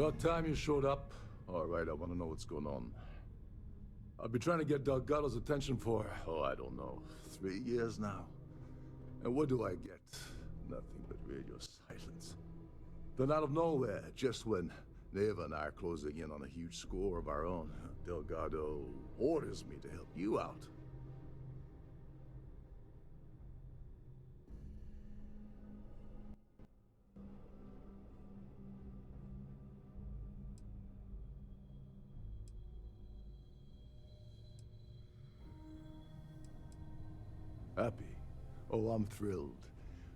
About time you showed up. All right, I want to know what's going on. I've been trying to get Delgado's attention for, I don't know, 3 years now. And what do I get? Nothing but radio silence. Then out of nowhere, just when Neva and I are closing in on a huge score of our own, Delgado orders me to help you out. Happy? Oh, I'm thrilled.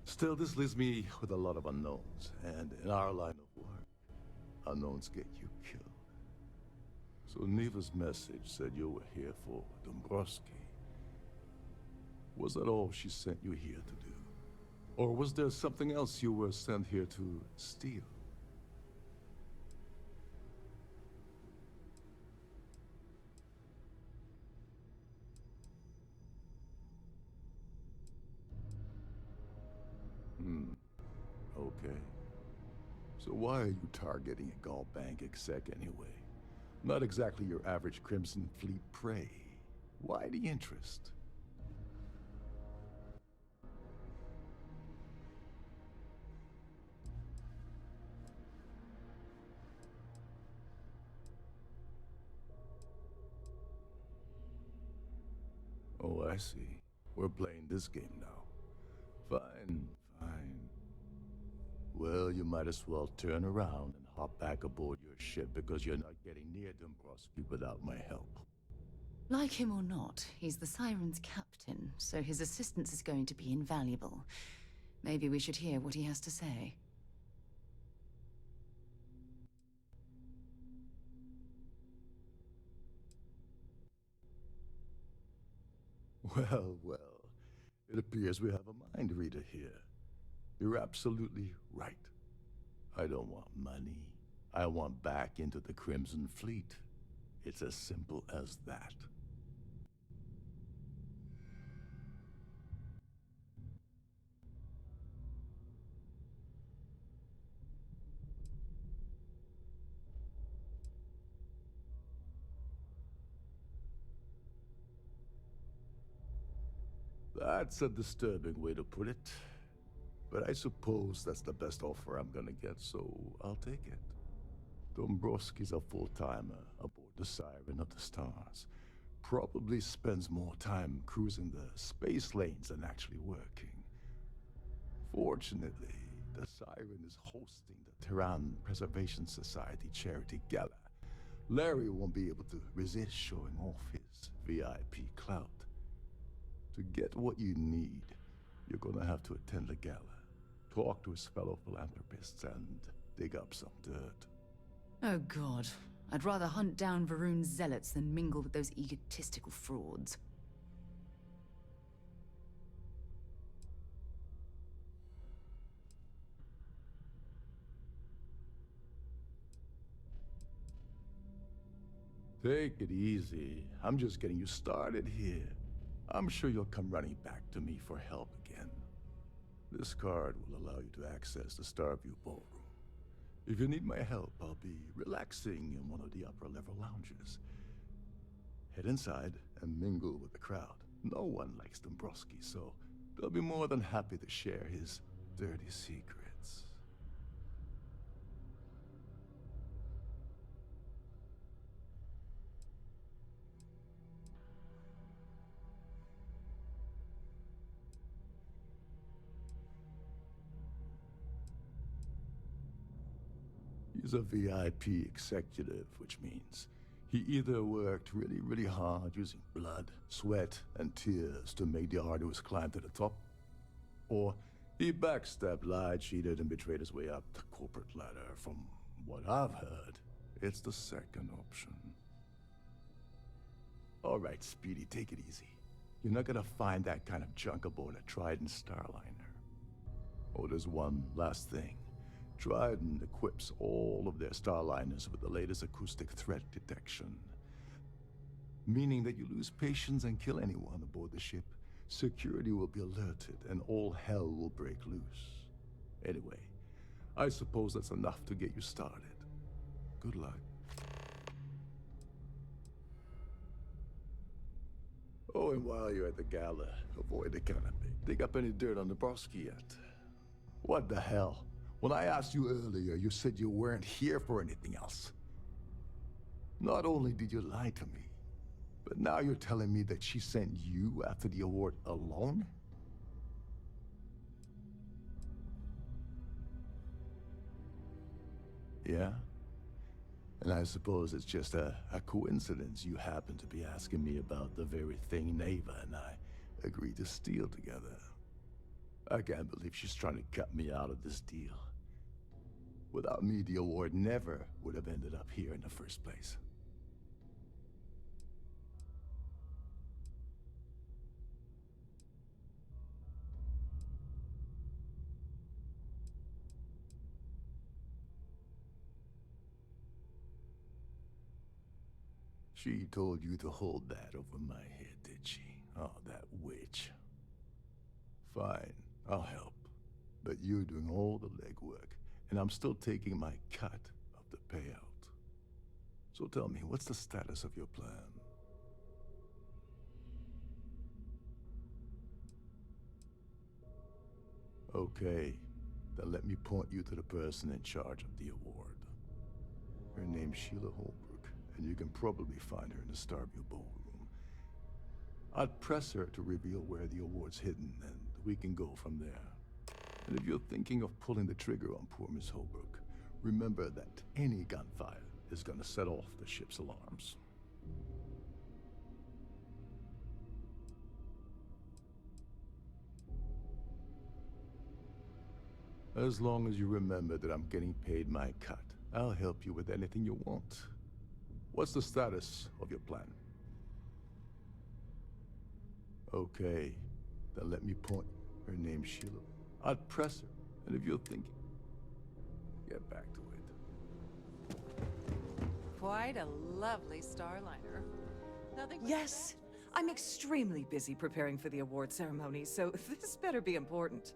Still, this leaves me with a lot of unknowns, and in our line of work, unknowns get you killed. So Neva's message said you were here for Dombrowski. Was that all she sent you here to do? Or was there something else you were sent here to steal? Okay. So why are you targeting a Gallbank exec anyway? Not exactly your average Crimson Fleet prey. Why the interest? Oh, I see. We're playing this game now. Fine, fine. Well, you might as well turn around and hop back aboard your ship because you're not getting near Dombrowski without my help. Like him or not, he's the Siren's captain, so his assistance is going to be invaluable. Maybe we should hear what he has to say. Well, well. It appears we have a mind reader here. You're absolutely right. I don't want money. I want back into the Crimson Fleet. It's as simple as that. That's a disturbing way to put it. But I suppose that's the best offer I'm gonna get, so I'll take it. Dombrowski's a full-timer aboard the Siren of the Stars. Probably spends more time cruising the space lanes than actually working. Fortunately, the Siren is hosting the Terran Preservation Society charity gala. Larry won't be able to resist showing off his VIP clout. To get what you need, you're gonna have to attend the gala, talk to his fellow philanthropists, and dig up some dirt. Oh god, I'd rather hunt down Varun's zealots than mingle with those egotistical frauds. Take it easy. I'm just getting you started here. I'm sure you'll come running back to me for help again. This card will allow you to access the Starfield ballroom. If you need my help, I'll be relaxing in one of the upper-level lounges. Head inside and mingle with the crowd. No one likes Dombrowski, so they'll be more than happy to share his dirty secrets. He's a VIP executive, which means he either worked really, really hard using blood, sweat, and tears to make the arduous climb to the top, or he backstabbed, lied, cheated, and betrayed his way up the corporate ladder. From what I've heard, it's the second option. All right, Speedy, take it easy. You're not gonna find that kind of junk aboard a Trident Starliner. Oh, there's one last thing. Trident equips all of their Starliners with the latest acoustic threat detection. Meaning that you lose patience and kill anyone aboard the ship, security will be alerted and all hell will break loose. Anyway, I suppose that's enough to get you started. Good luck. Oh, and while you're at the gala, avoid the canopy. Dig up any dirt on the Broski yet? What the hell? When I asked you earlier, you said you weren't here for anything else. Not only did you lie to me, but now you're telling me that she sent you after the award alone? Yeah? And I suppose it's just a coincidence you happen to be asking me about the very thing Neva and I agreed to steal together. I can't believe she's trying to cut me out of this deal. Without me, the award never would have ended up here in the first place. She told you to hold that over my head, did she? Oh, that witch. Fine, I'll help. But you're doing all the legwork, and I'm still taking my cut of the payout. So tell me, what's the status of your plan? Okay, then let me point you to the person in charge of the award. Her name's Sheila Holbrook, and you can probably find her in the Starfield ballroom. I'd press her to reveal where the award's hidden, and we can go from there. And if you're thinking of pulling the trigger on poor Miss Holbrook, remember that any gunfire is gonna set off the ship's alarms. As long as you remember that I'm getting paid my cut, I'll help you with anything you want. What's the status of your plan? Okay, then let me point. Her name's Sheila. I'd press her, and if you're thinking, get back to it. Quite a lovely starliner. Nothing but Yes, I'm extremely busy preparing for the award ceremony, so this better be important.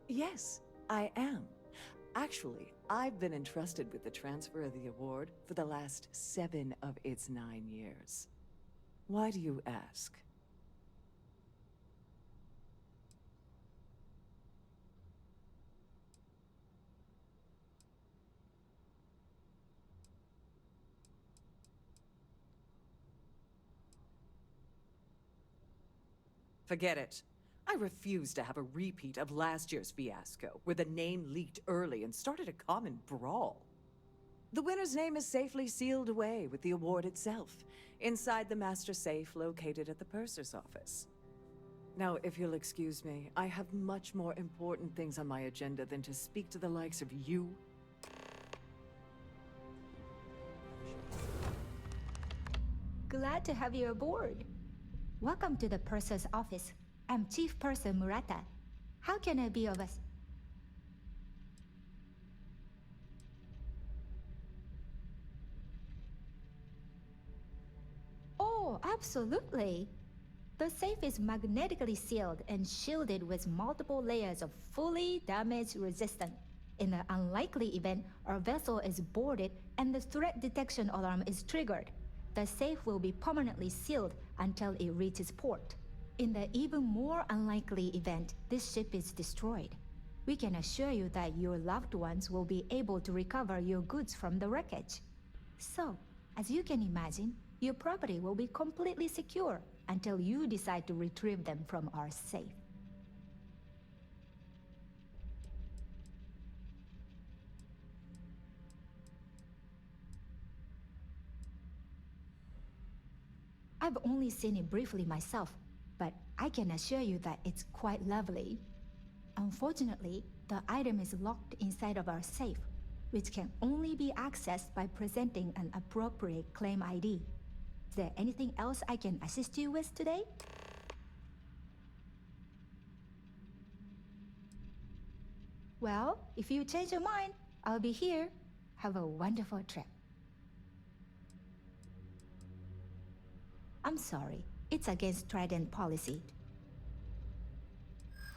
Yes, I am. Actually, I've been entrusted with the transfer of the award for the last 7 of its 9 years. Why do you ask? Forget it. I refuse to have a repeat of last year's fiasco, where the name leaked early and started a common brawl. The winner's name is safely sealed away with the award itself, inside the master safe located at the purser's office. Now, if you'll excuse me, I have much more important things on my agenda than to speak to the likes of you. Glad to have you aboard. Welcome to the purser's office. I'm Chief Purser Murata. How can I be of us? Oh, absolutely. The safe is magnetically sealed and shielded with multiple layers of fully damage resistant. In the unlikely event our vessel is boarded and the threat detection alarm is triggered, the safe will be permanently sealed until it reaches port. In the even more unlikely event this ship is destroyed, we can assure you that your loved ones will be able to recover your goods from the wreckage. So, as you can imagine, your property will be completely secure until you decide to retrieve them from our safe. I've only seen it briefly myself, but I can assure you that it's quite lovely. Unfortunately, the item is locked inside of our safe, which can only be accessed by presenting an appropriate claim ID. Is there anything else I can assist you with today? Well, if you change your mind, I'll be here. Have a wonderful trip. I'm sorry, It's against Trident policy.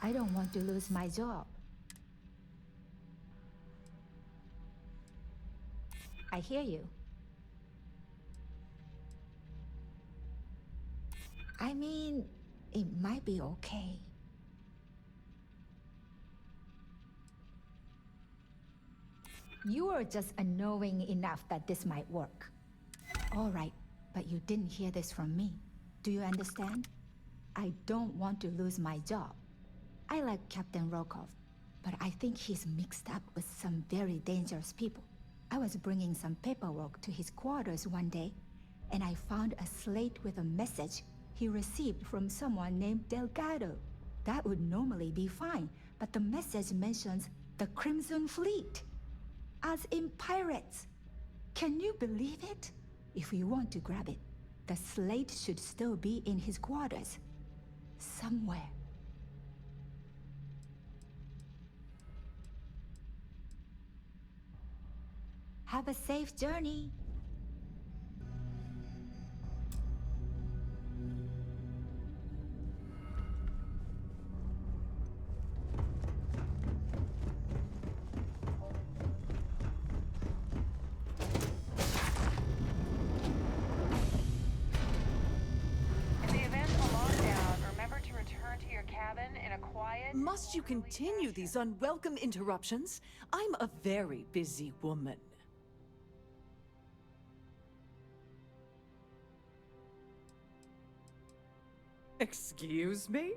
I don't want to lose my job. I hear you. I mean, it might be okay. You are just annoying enough that this might work. All right, but you didn't hear this from me. Do you understand? I don't want to lose my job. I like Captain Rokov, but I think he's mixed up with some very dangerous people. I was bringing some paperwork to his quarters one day, and I found a slate with a message he received from someone named Delgado. That would normally be fine, but the message mentions the Crimson Fleet, as in pirates. Can you believe it? If we want to grab it, the slate should still be in his quarters. Somewhere. Have a safe journey. Must you continue these unwelcome interruptions? I'm a very busy woman. Excuse me?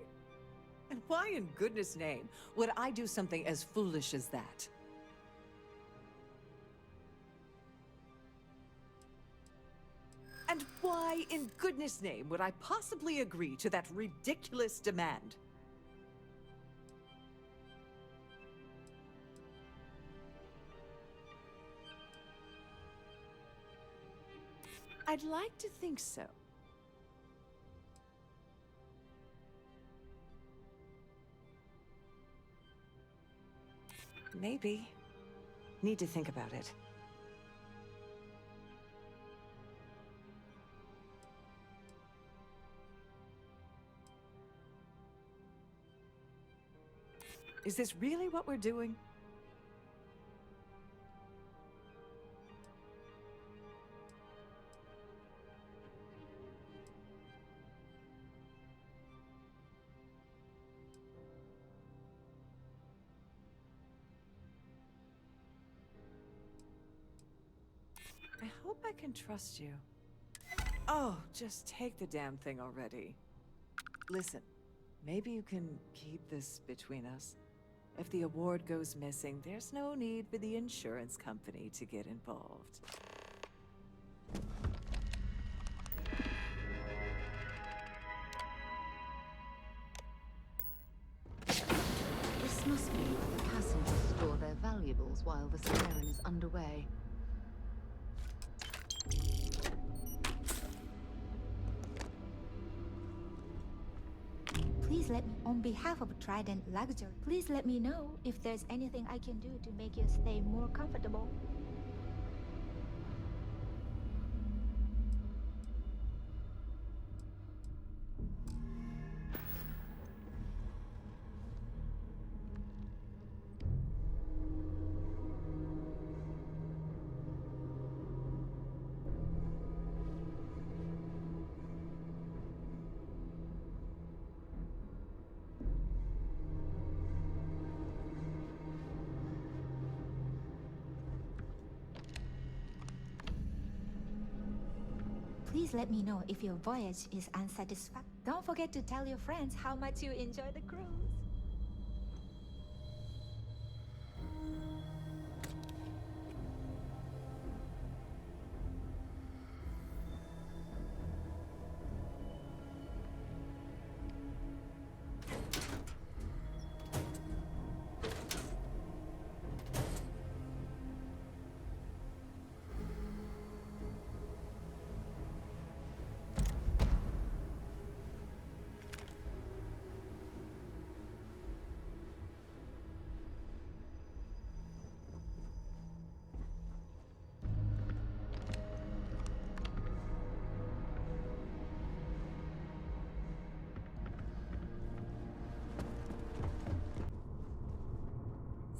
And why in goodness name would I do something as foolish as that? And why in goodness name would I possibly agree to that ridiculous demand? I'd like to think so. Maybe. Need to think about it. Is this really what we're doing? I hope I can trust you. Oh, just take the damn thing already. Listen, maybe you can keep this between us. If the award goes missing, there's no need for the insurance company to get involved. This must be where the passengers store their valuables while the siren is underway. Please let me, on behalf of Trident Luxury, please let me know if there's anything I can do to make your stay more comfortable. Please let me know if your voyage is unsatisfactory. Don't forget to tell your friends how much you enjoy the cruise.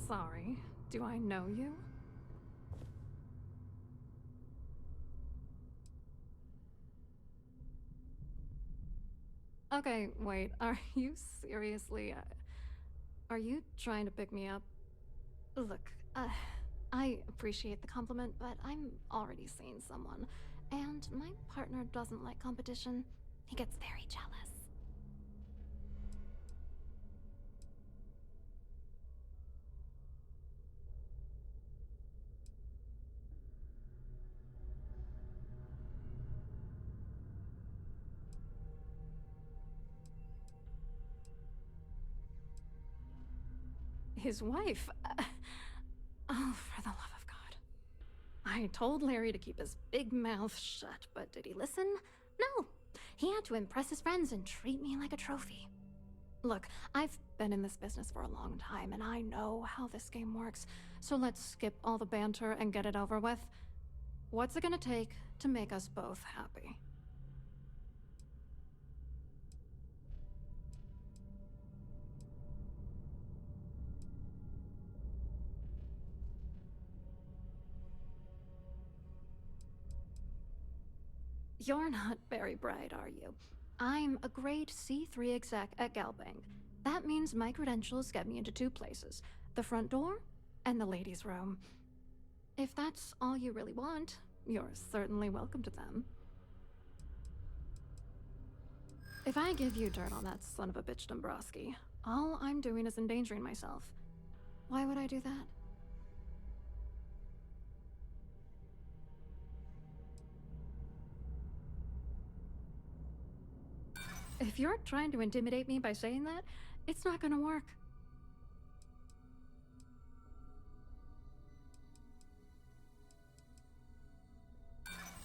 Sorry, do I know you? Okay, wait, are you seriously, are you trying to pick me up? Look, I appreciate the compliment, but I'm already seeing someone, and my partner doesn't like competition. He gets very jealous. His wife? Oh, for the love of God. I told Larry to keep his big mouth shut, but did he listen? No. He had to impress his friends and treat me like a trophy. Look, I've been in this business for a long time, and I know how this game works, so let's skip all the banter and get it over with. What's it gonna take to make us both happy? You're not very bright, are you? I'm a grade C3 exec at Galbank. That means my credentials get me into two places, the front door and the ladies' room. If that's all you really want, you're certainly welcome to them. If I give you dirt on that son of a bitch Dombrowski, all I'm doing is endangering myself. Why would I do that? If you're trying to intimidate me by saying that, it's not gonna work.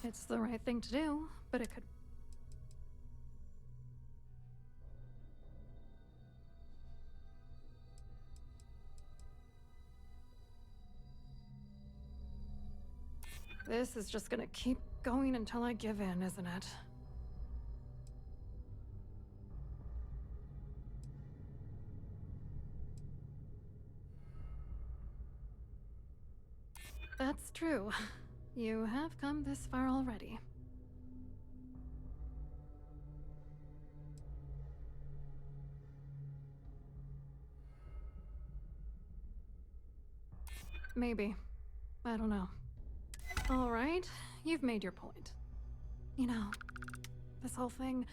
It's the right thing to do, but it could... This is just gonna keep going until I give in, isn't it? That's true. You have come this far already. Maybe. I don't know. All right, you've made your point. You know, this whole thing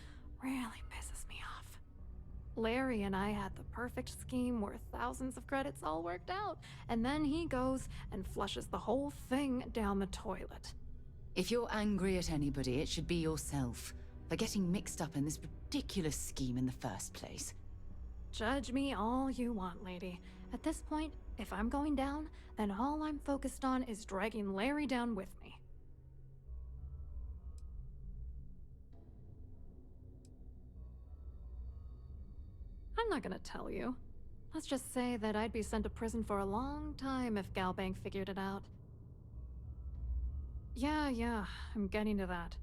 really pisses me off. Larry and I had the perfect scheme worth thousands of credits all worked out, and then he goes and flushes the whole thing down the toilet. If you're angry at anybody, it should be yourself for getting mixed up in this ridiculous scheme in the first place. Judge me all you want, lady. At this point, if I'm going down, then all I'm focused on is dragging Larry down with me. I'm not gonna tell you. Let's just say that I'd be sent to prison for a long time if Galbank figured it out. Yeah, I'm getting to that.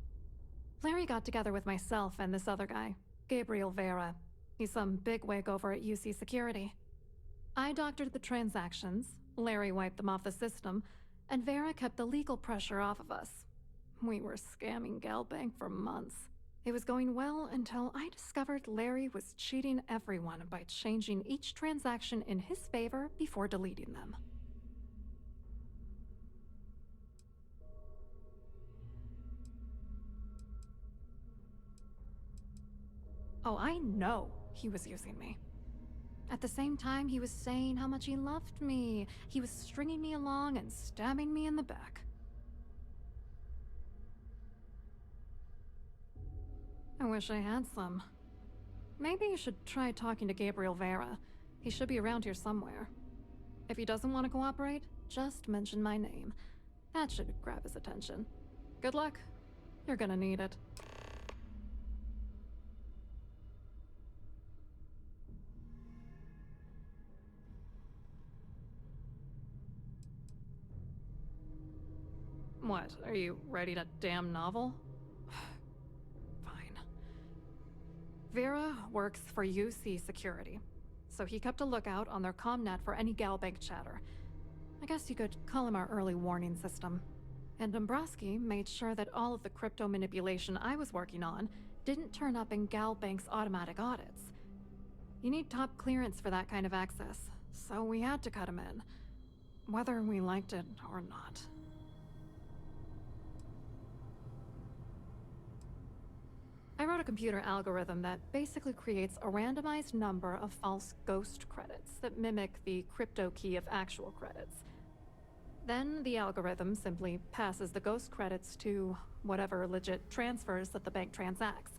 Larry got together with myself and this other guy, Gabriel Vera. He's some bigwig over at UC Security. I doctored the transactions, Larry wiped them off the system, and Vera kept the legal pressure off of us. We were scamming Galbank for months. It was going well until I discovered Larry was cheating everyone by changing each transaction in his favor before deleting them. Oh, I know he was using me. At the same time, he was saying how much he loved me. He was stringing me along and stabbing me in the back. I wish I had some. Maybe you should try talking to Gabriel Vera. He should be around here somewhere. If he doesn't want to cooperate, just mention my name. That should grab his attention. Good luck. You're gonna need it. What, are you ready to damn novel? Fine. Vera works for UC Security. so he kept a lookout on their comnet for any Galbank chatter. I guess you could call him our early warning system. And Dombrowski made sure that all of the crypto manipulation I was working on didn't turn up in Galbank's automatic audits. You need top clearance for that kind of access, so we had to cut him in, whether we liked it or not. I wrote a computer algorithm that basically creates a randomized number of false ghost credits that mimic the crypto key of actual credits. Then the algorithm simply passes the ghost credits to whatever legit transfers that the bank transacts.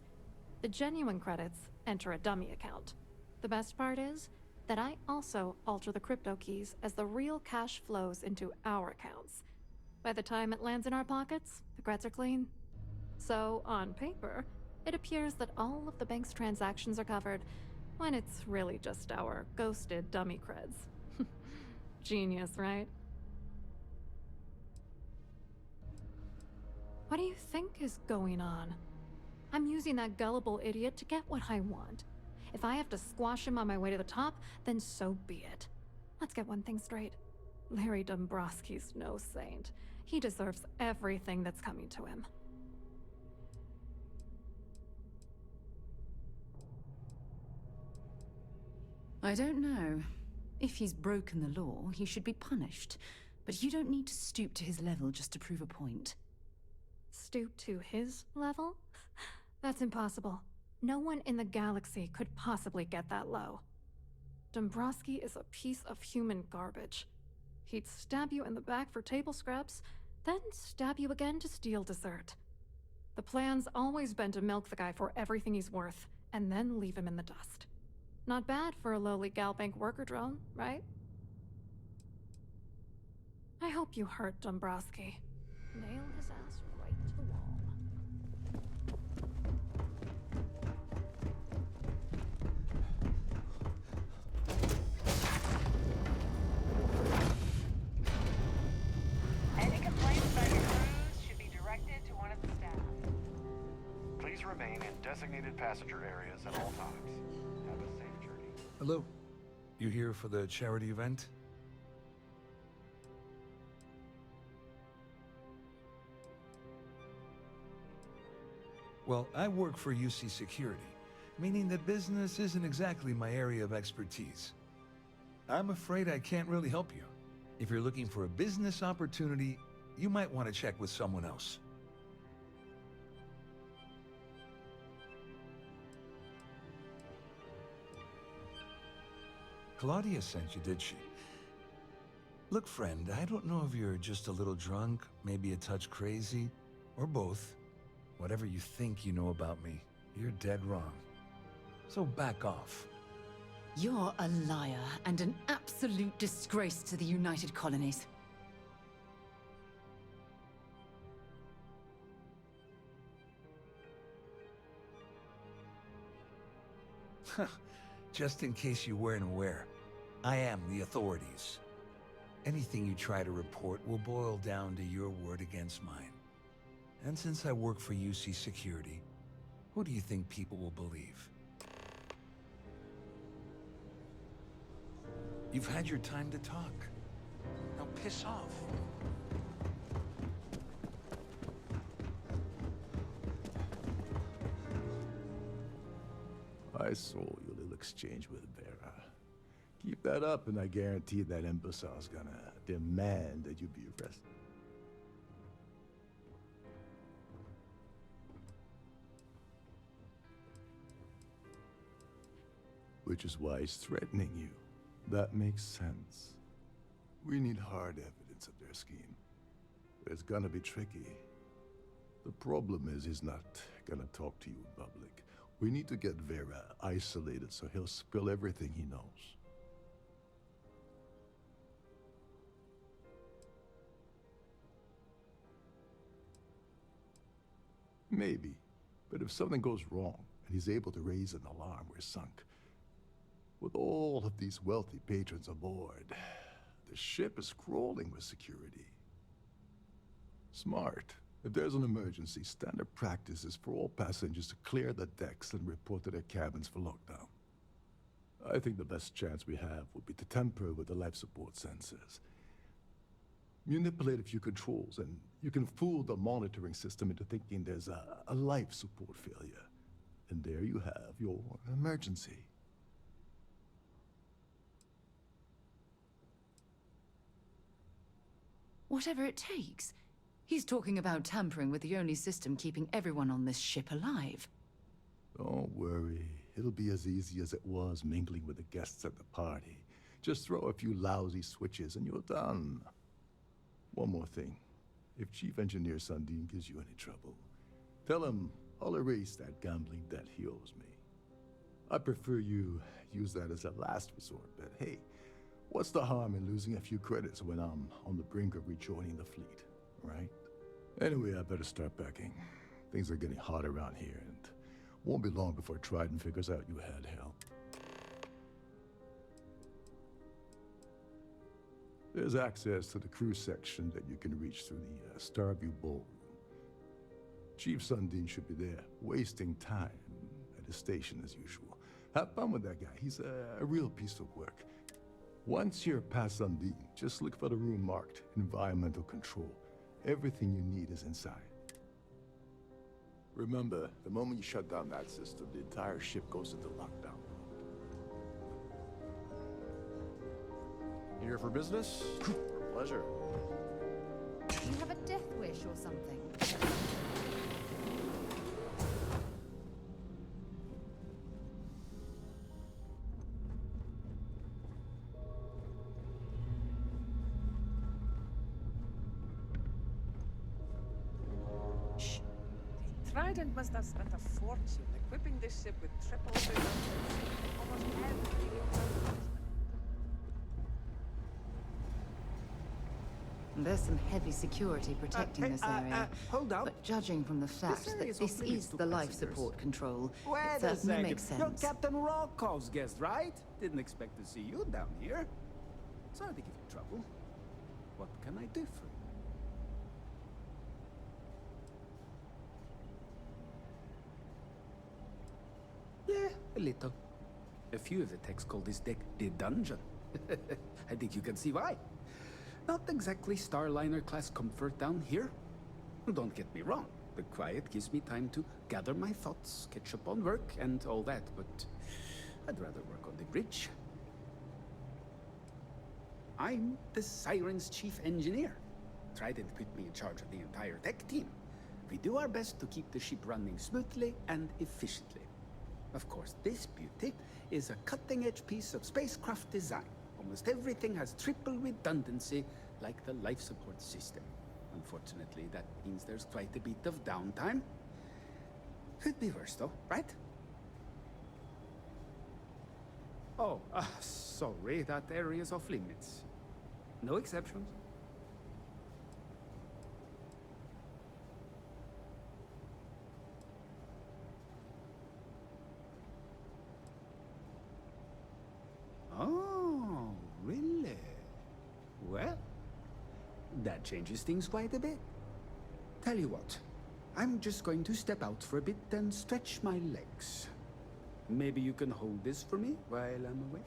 The genuine credits enter a dummy account. The best part is that I also alter the crypto keys as the real cash flows into our accounts. By the time it lands in our pockets, the creds are clean. So, on paper, it appears that all of the bank's transactions are covered, when it's really just our ghosted dummy creds. Genius, right? What do you think is going on? I'm using that gullible idiot to get what I want. If I have to squash him on my way to the top, then so be it. Let's get one thing straight. Larry Dombrowski's no saint. He deserves everything that's coming to him. I don't know. If he's broken the law, he should be punished. But you don't need to stoop to his level just to prove a point. Stoop to his level? That's impossible. No one in the galaxy could possibly get that low. Dombrowski is a piece of human garbage. He'd stab you in the back for table scraps, then stab you again to steal dessert. The plan's always been to milk the guy for everything he's worth, and then leave him in the dust. Not bad for a lowly Galbank worker drone, right? I hope you hurt Dombrowski. Nail his ass right to the wall. Any complaints about your cruise should be directed to one of the staff. Please remain in designated passenger areas at all times. Have a safe journey. Hello. You here for the charity event? Well, I work for UC Security, meaning that business isn't exactly my area of expertise. I'm afraid I can't really help you. If you're looking for a business opportunity, you might want to check with someone else. Claudia sent you, did she? Look, friend, I don't know if you're just a little drunk, maybe a touch crazy, or both. Whatever you think you know about me, you're dead wrong. So back off. You're a liar and an absolute disgrace to the United Colonies. Just in case you weren't aware, I am the authorities. Anything you try to report will boil down to your word against mine. And since I work for UC Security, who do you think people will believe? You've had your time to talk. Now piss off. I saw your little exchange with Vera. Keep that up and I guarantee that imbecile's gonna demand that you be arrested. Which is why he's threatening you. That makes sense. We need hard evidence of their scheme. But it's gonna be tricky. The problem is he's not gonna talk to you in public. We need to get Vera isolated so he'll spill everything he knows. Maybe. But if something goes wrong and he's able to raise an alarm, we're sunk. With all of these wealthy patrons aboard, the ship is crawling with security. Smart. If there's an emergency, standard practice is for all passengers to clear the decks and report to their cabins for lockdown. I think the best chance we have would be to tamper with the life support sensors. Manipulate a few controls, and you can fool the monitoring system into thinking there's a life support failure. And there you have your emergency. Whatever it takes. He's talking about tampering with the only system keeping everyone on this ship alive. Don't worry. It'll be as easy as it was mingling with the guests at the party. Just throw a few lousy switches and you're done. One more thing. If Chief Engineer Sundin gives you any trouble, tell him I'll erase that gambling debt he owes me. I prefer you use that as a last resort, but hey, what's the harm in losing a few credits when I'm on the brink of rejoining the fleet, right? Anyway, I better start packing. Things are getting hot around here, and won't be long before Trident figures out you had help. There's access to the crew section that you can reach through the Starview Ballroom. Chief Sundin should be there, wasting time at his station as usual. Have fun with that guy. He's a real piece of work. Once you're past Sundin, just look for the room marked Environmental Control. Everything you need is inside. Remember, the moment you shut down that system, the entire ship goes into lockdown. Here for business? For pleasure. You have a death wish or something? Shh. The Trident must have spent a fortune equipping this ship with triple redundancy. Almost everything it does. There's some heavy security protecting this area. Hold up. But judging from the fact that this is the life support control, Wait it a certainly second. makes sense. You're Captain Rocko's guest, right? Didn't expect to see you down here. Sorry to give you trouble. What can I do for you? Yeah, a little. A few of the techs call this deck the dungeon. I think you can see why. Not exactly Starliner-class comfort down here. Don't get me wrong. The quiet gives me time to gather my thoughts, catch up on work, and all that, but I'd rather work on the bridge. I'm the Siren's chief engineer. Trident put me in charge of the entire tech team. We do our best to keep the ship running smoothly and efficiently. Of course, this beauty is a cutting-edge piece of spacecraft design. Almost everything has triple redundancy, like the life support system. Unfortunately, that means there's quite a bit of downtime. Could be worse, though, right? Oh, sorry, that area's off limits. No exceptions. Oh, really? Well, that changes things quite a bit. Tell you what, I'm just going to step out for a bit and stretch my legs. Maybe you can hold this for me while I'm away?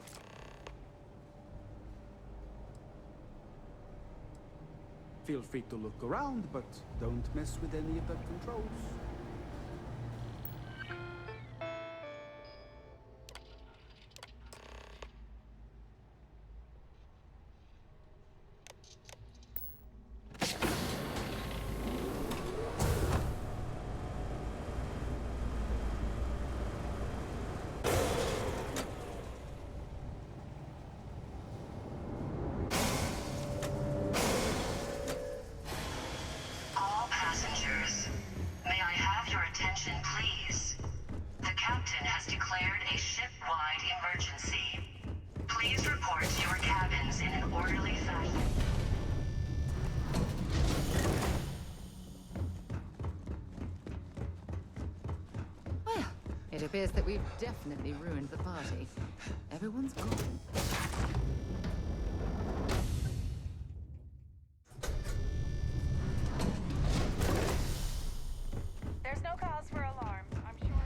Feel free to look around, but don't mess with any of the controls. It appears that we've definitely ruined the party. Everyone's gone. There's no cause for alarm, I'm sure.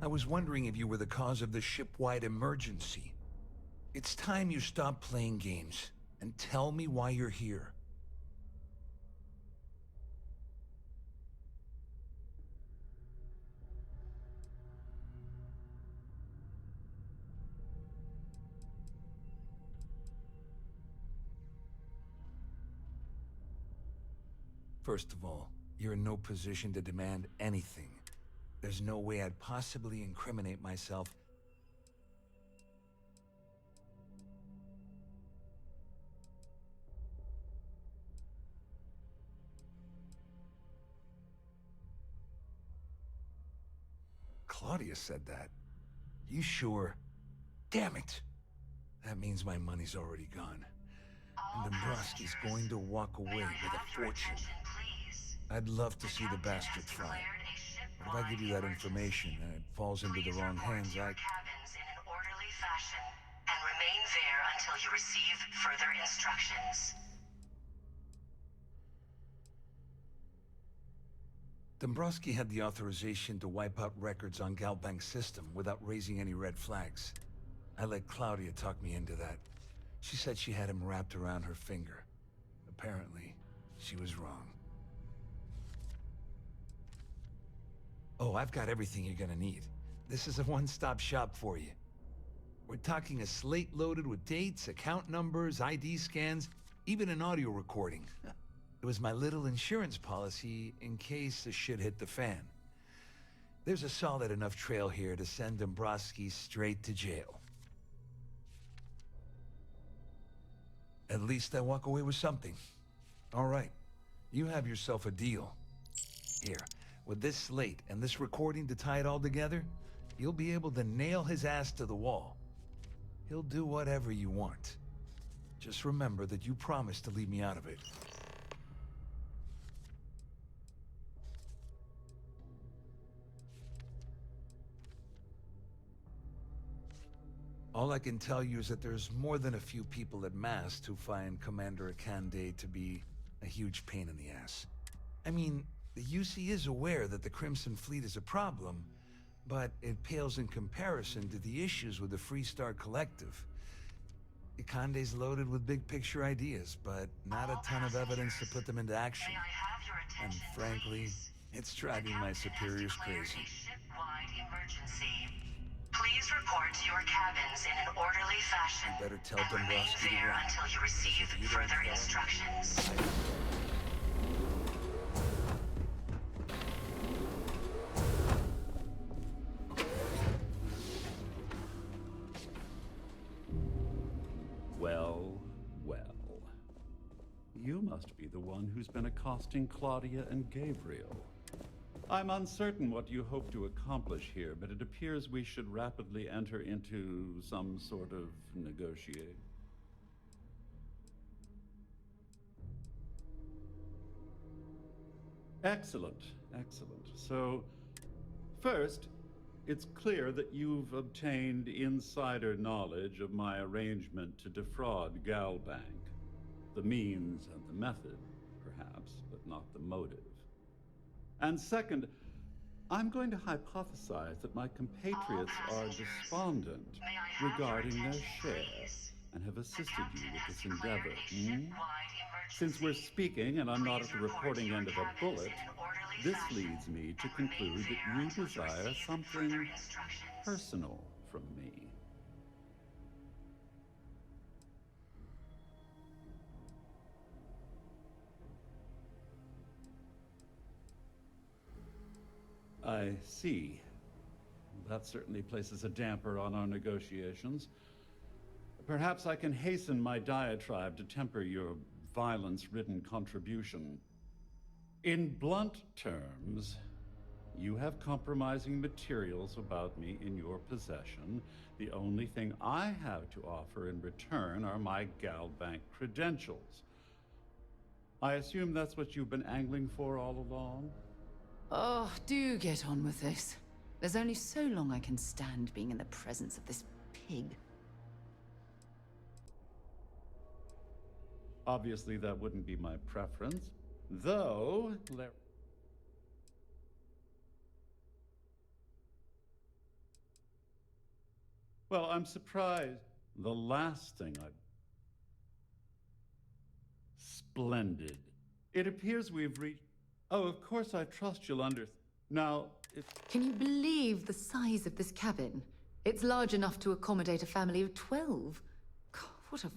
I was wondering if you were the cause of the ship-wide emergency. It's time you stop playing games and tell me why you're here. First of all, you're in no position to demand anything. There's no way I'd possibly incriminate myself. Claudia said that. You sure? Damn it! That means my money's already gone. And Dombrowski's going to walk away with a fortune. I'd love to see the bastard fly. But if I give you that information and it falls into the wrong hands, cabins in an orderly fashion and remain there until you receive further instructions. Dombrowski had the authorization to wipe out records on Galbank's system without raising any red flags. I let Claudia talk me into that. She said she had him wrapped around her finger. Apparently, she was wrong. Oh, I've got everything you're gonna need. This is a one-stop shop for you. We're talking a slate loaded with dates, account numbers, ID scans, even an audio recording. It was my little insurance policy in case the shit hit the fan. There's a solid enough trail here to send Dombrowski straight to jail. At least I walk away with something. All right, you have yourself a deal. Here, with this slate and this recording to tie it all together, you'll be able to nail his ass to the wall. He'll do whatever you want. Just remember that you promised to leave me out of it. All I can tell you is that there's more than a few people at Mast who find Commander Akande to be a huge pain in the ass. I mean, the UC is aware that the Crimson Fleet is a problem, but it pales in comparison to the issues with the Freestar Collective. Akande's loaded with big-picture ideas, but not a ton of evidence to put them into action. And frankly, it's driving my superiors crazy. Please report to your cabins in an orderly fashion. You better tell and remain Dombrowski to there run. until you receive further instructions. Well, well. You must be the one who's been accosting Claudia and Gabriel. I'm uncertain what you hope to accomplish here, but it appears we should rapidly enter into some sort of negotiate. Excellent, excellent. So, first, it's clear that you've obtained insider knowledge of my arrangement to defraud Galbank. The means and the method, perhaps, but not the motive. And second, I'm going to hypothesize that my compatriots are despondent regarding their share and have assisted you with this endeavor. Since we're speaking and I'm not at the reporting end of a bullet, this leads me to conclude that you desire something personal from me. I see. That certainly places a damper on our negotiations. Perhaps I can hasten my diatribe to temper your violence-ridden contribution. In blunt terms, you have compromising materials about me in your possession. The only thing I have to offer in return are my Galbank credentials. I assume that's what you've been angling for all along? Oh, do get on with this. There's only so long I can stand being in the presence of this pig. Obviously, that wouldn't be my preference, though... Well, I'm surprised. The last thing I... Splendid. It appears we've reached... Oh, of course, I trust you'll Now, if... Can you believe the size of this cabin? It's large enough to accommodate a family of 12. God, what a...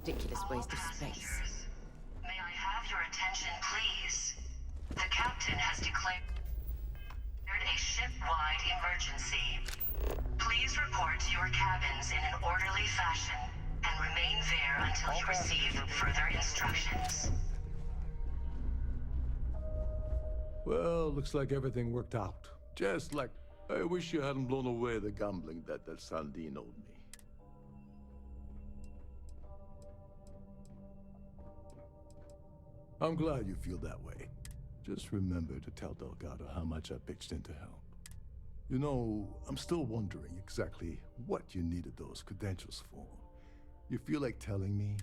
ridiculous waste of space. May I have your attention, please? The captain has declared a ship-wide emergency. Please report to your cabins in an orderly fashion and remain there until you receive further instructions. Well, looks like everything worked out. Just like I wish you hadn't blown away the gambling debt that Sandine owed me. I'm glad you feel that way. Just remember to tell Delgado how much I pitched in to help. You know, I'm still wondering exactly what you needed those credentials for. You feel like telling me?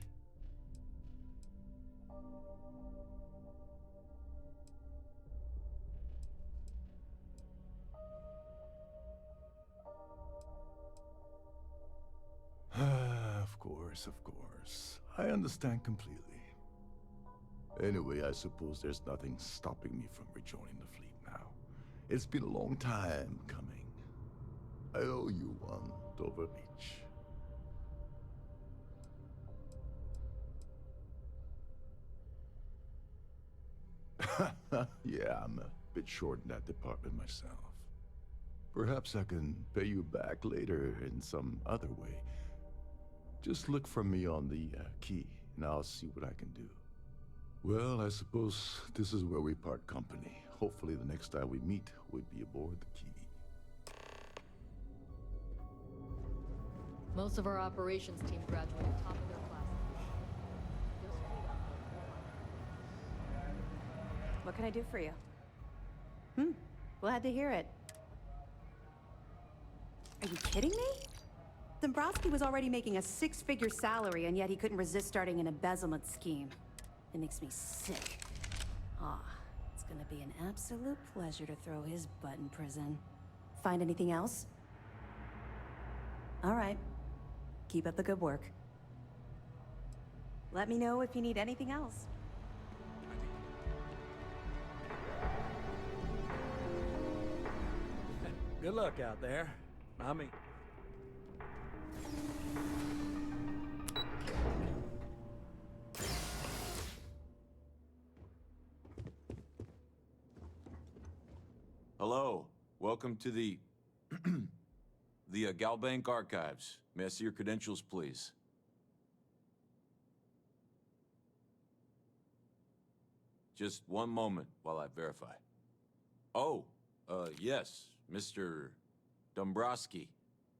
Of course. I understand completely. Anyway, I suppose there's nothing stopping me from rejoining the fleet now. It's been a long time coming. I owe you one, Dover Beach. Yeah, I'm a bit short in that department myself. Perhaps I can pay you back later in some other way. Just look for me on the key, and I'll see what I can do. Well, I suppose this is where we part company. Hopefully the next time we meet, we'll be aboard the key. Most of our operations team graduated top of their class. What can I do for you? Glad to hear it. Are you kidding me? Dombrowski was already making a six-figure salary, and yet he couldn't resist starting an embezzlement scheme. It makes me sick. It's gonna be an absolute pleasure to throw his butt in prison. Find anything else? All right. Keep up the good work. Let me know if you need anything else. Good luck out there. I mean... Hello. Welcome to the... the Galbank Archives. May I see your credentials, please? Just one moment while I verify. Oh, yes, Mr. Dombrowski.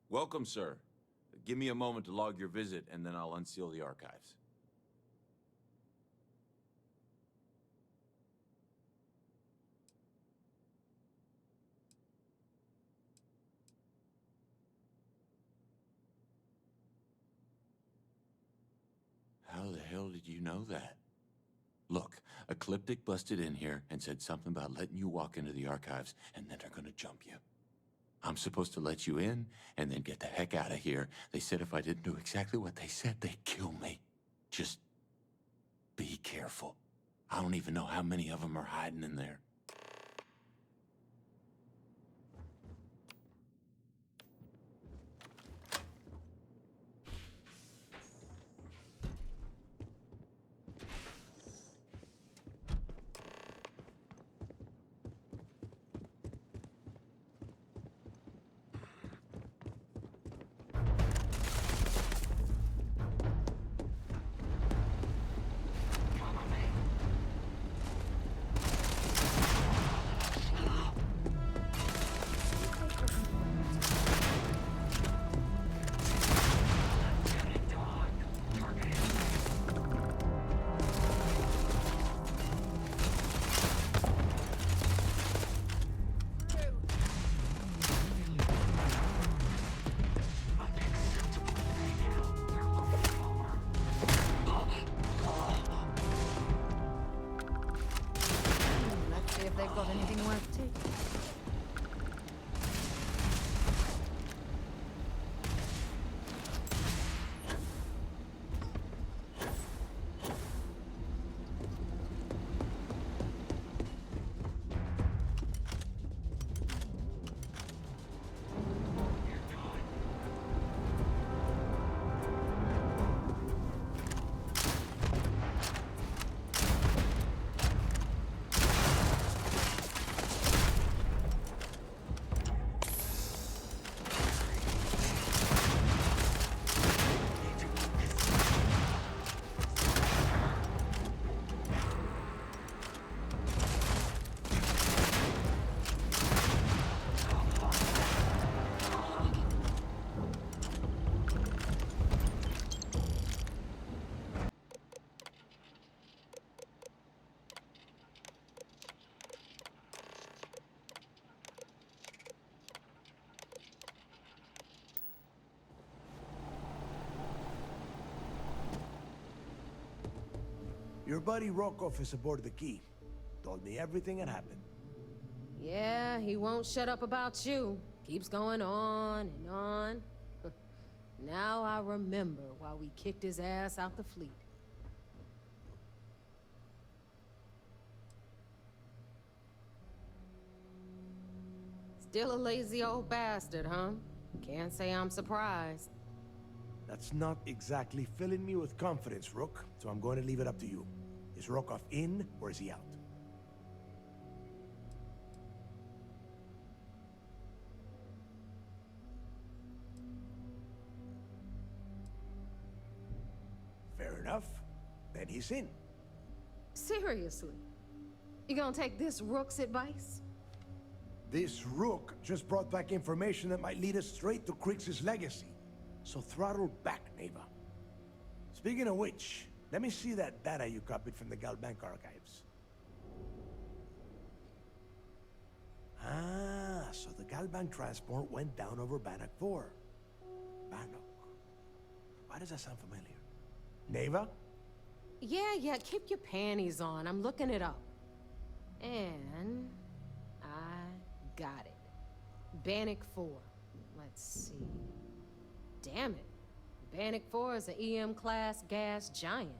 Welcome, sir. Give me a moment to log your visit, and then I'll unseal the archives. How the hell did you know that? Look, Ecliptic busted in here and said something about letting you walk into the archives, and then they're gonna jump you. I'm supposed to let you in, and then get the heck out of here. They said if I didn't do exactly what they said, they'd kill me. Just be careful. I don't even know how many of them are hiding in there. Your buddy Rokov is aboard the Key. Told me everything that happened. Yeah, he won't shut up about you. Keeps going on and on. Now I remember why we kicked his ass out the fleet. Still a lazy old bastard, huh? Can't say I'm surprised. That's not exactly filling me with confidence, Rook, so I'm going to leave it up to you. Is Rokov in, or is he out? Fair enough. Then he's in. Seriously? You gonna take this Rook's advice? This Rook just brought back information that might lead us straight to Krix's legacy. So throttle back, Neva. Speaking of which, let me see that data you copied from the Galbank archives. Ah, so the Galbank transport went down over Bannock 4. Bannock. Why does that sound familiar? Neva? Yeah, keep your panties on. I'm looking it up. And I got it. Bannock 4. Let's see. Damn it. Bannock 4 is an EM-class gas giant.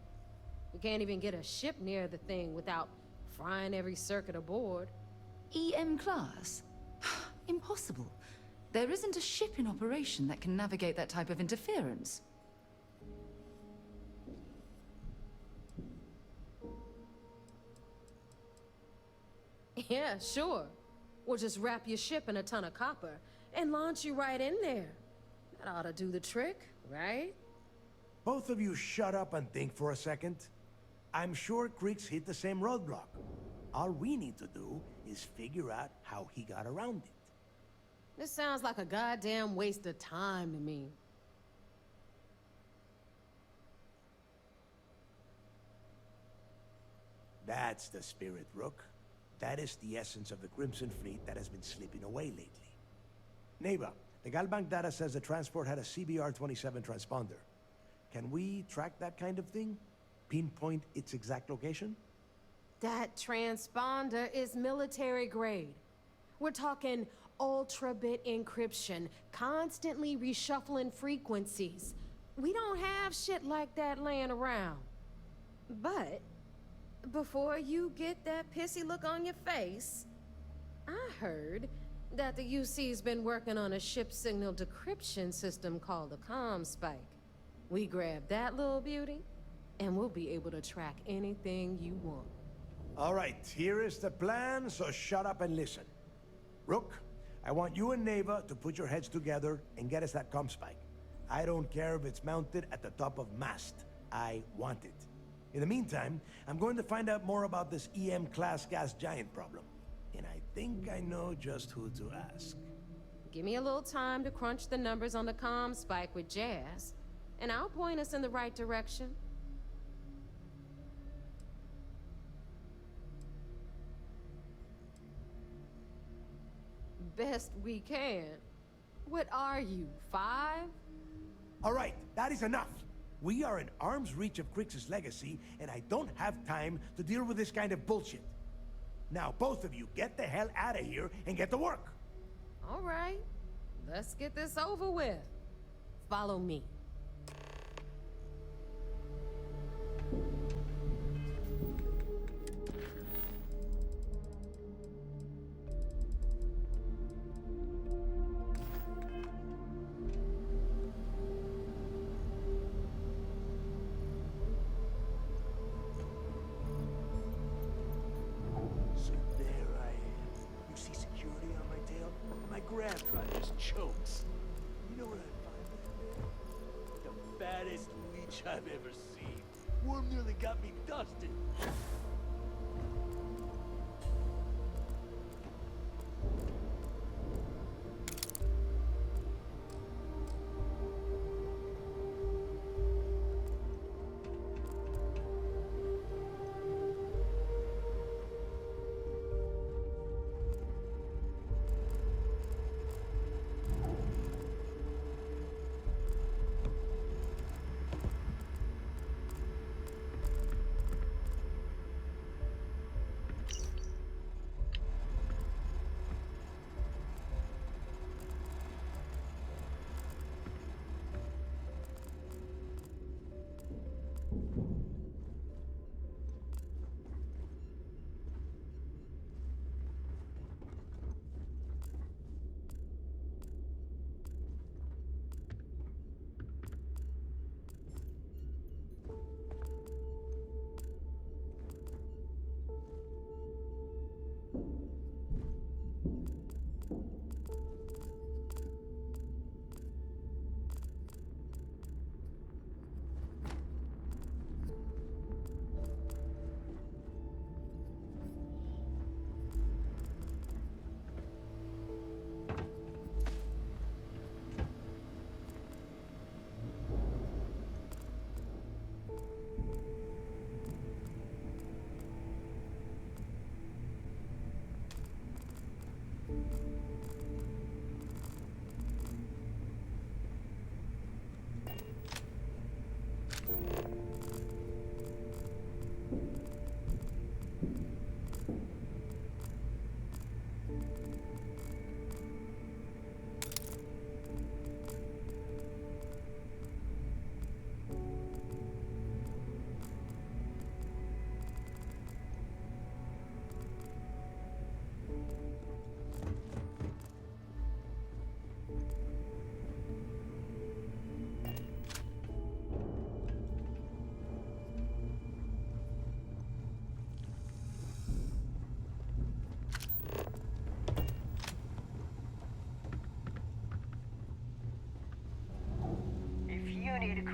We can't even get a ship near the thing without frying every circuit aboard. EM class? Impossible. There isn't a ship in operation that can navigate that type of interference. Yeah, sure. We'll just wrap your ship in a ton of copper and launch you right in there. That ought to do the trick, right? Both of you shut up and think for a second. I'm sure Krix hit the same roadblock. All we need to do is figure out how he got around it. This sounds like a goddamn waste of time to me. That's the spirit, Rook. That is the essence of the Crimson Fleet that has been slipping away lately. Neva, the Galbank data says the transport had a CBR-27 transponder. Can we track that kind of thing? Pinpoint its exact location? That transponder is military grade. We're talking ultra-bit encryption, constantly reshuffling frequencies. We don't have shit like that laying around. But before you get that pissy look on your face, I heard that the UC's been working on a ship signal decryption system called the ComSpike. We grab that little beauty, and we'll be able to track anything you want. All right, here is the plan, so shut up and listen. Rook, I want you and Neva to put your heads together and get us that ComSpike. I don't care if it's mounted at the top of mast. I want it. In the meantime, I'm going to find out more about this EM-class gas giant problem. And I think I know just who to ask. Give me a little time to crunch the numbers on the ComSpike with Jazz, and I'll point us in the right direction. Best we can. What are you, 5? All right, that is enough. We are in arm's reach of Krix's legacy, and I don't have time to deal with this kind of bullshit. Now, both of you, get the hell out of here and get to work. All right, let's get this over with. Follow me. So there I am. You see security on my tail? My grab drive just chokes. You know what I find? The baddest leech I've ever seen. Worm nearly got me dusted.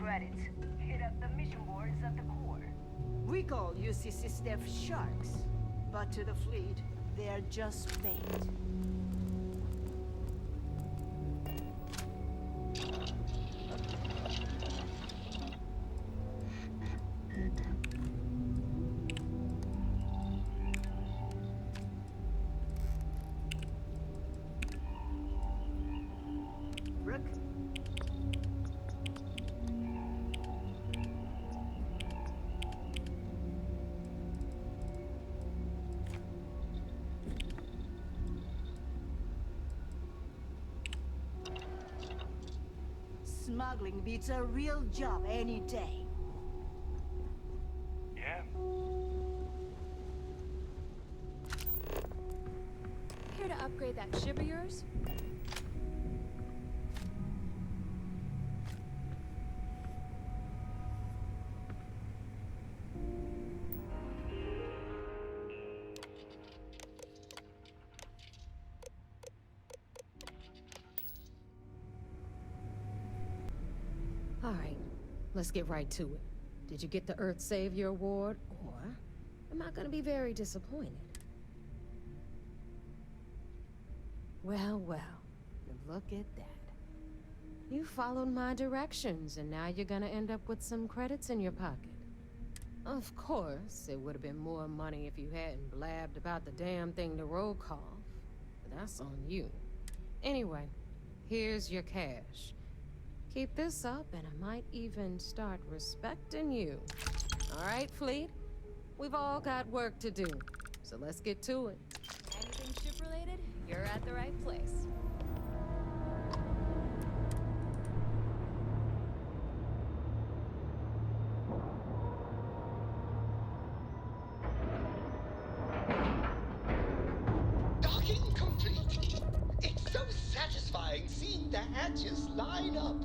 credits. Hit up the mission boards of the Corps. We call UCC staff sharks, but to the fleet, they're just bait. Rook? Smuggling beats a real job any day. Yeah. Here to upgrade that ship of yours? All right, let's get right to it. Did you get the Earth Savior Award, or am I gonna be very disappointed? Well, well, look at that. You followed my directions, and now you're gonna end up with some credits in your pocket. Of course, it would have been more money if you hadn't blabbed about the damn thing to roll call, but that's on you. Anyway, here's your cash. Keep this up, and I might even start respecting you. All right, Fleet? We've all got work to do, so let's get to it. Anything ship-related? You're at the right place. Docking complete. It's so satisfying seeing the hatches line up.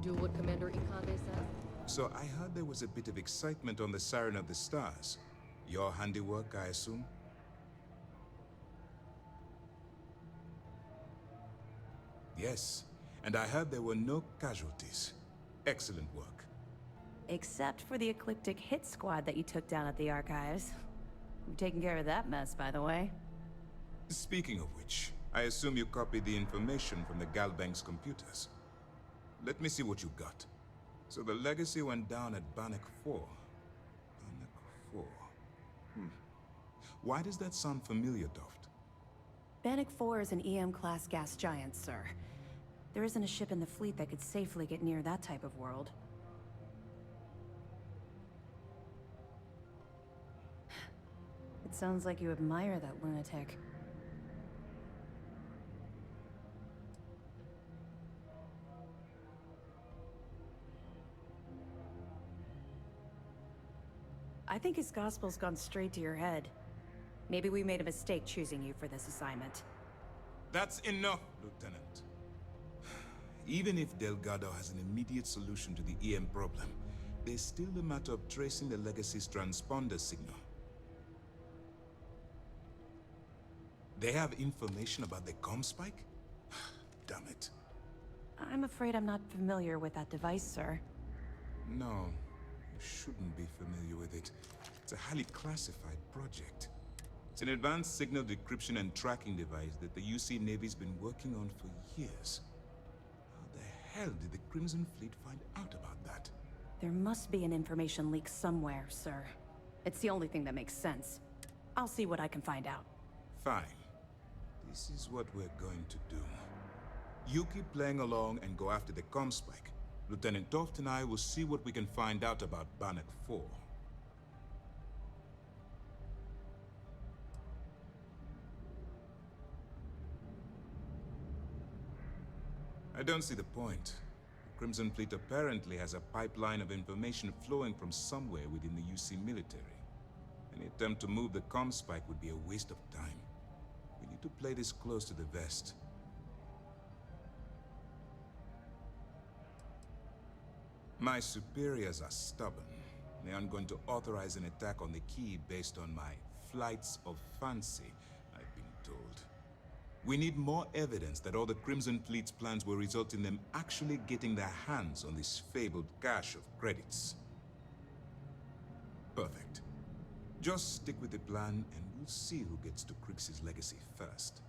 Do what Commander Ikande says? So I heard there was a bit of excitement on the Siren of the Stars. Your handiwork, I assume? Yes, and I heard there were no casualties. Excellent work. Except for the eclectic hit squad that you took down at the archives. You've taken care of that mess, by the way. Speaking of which, I assume you copied the information from the Galbank's computers. Let me see what you got. So the legacy went down at Bannock 4. Bannock 4. Why does that sound familiar, Toft? Bannock 4 is an EM-class gas giant, sir. There isn't a ship in the fleet that could safely get near that type of world. It sounds like you admire that lunatic. I think his gospel's gone straight to your head. Maybe we made a mistake choosing you for this assignment. That's enough, Lieutenant. Even if Delgado has an immediate solution to the EM problem, there's still the matter of tracing the Legacy's transponder signal. They have information about the comm spike? Damn it. I'm afraid I'm not familiar with that device, sir. No, you shouldn't be familiar with it. It's a highly classified project. It's an advanced signal decryption and tracking device that the UC Navy's been working on for years. How the hell did the Crimson Fleet find out about that? There must be an information leak somewhere, sir. It's the only thing that makes sense. I'll see what I can find out. Fine. This is what we're going to do. You keep playing along and go after the comm spike. Lieutenant Toft and I will see what we can find out about Bannock 4. I don't see the point. The Crimson Fleet apparently has a pipeline of information flowing from somewhere within the UC military. Any attempt to move the comm spike would be a waste of time. We need to play this close to the vest. My superiors are stubborn. They aren't going to authorize an attack on the key based on my flights of fancy, I've been told. We need more evidence that all the Crimson Fleet's plans will result in them actually getting their hands on this fabled cache of credits. Perfect. Just stick with the plan and we'll see who gets to Crix's legacy first.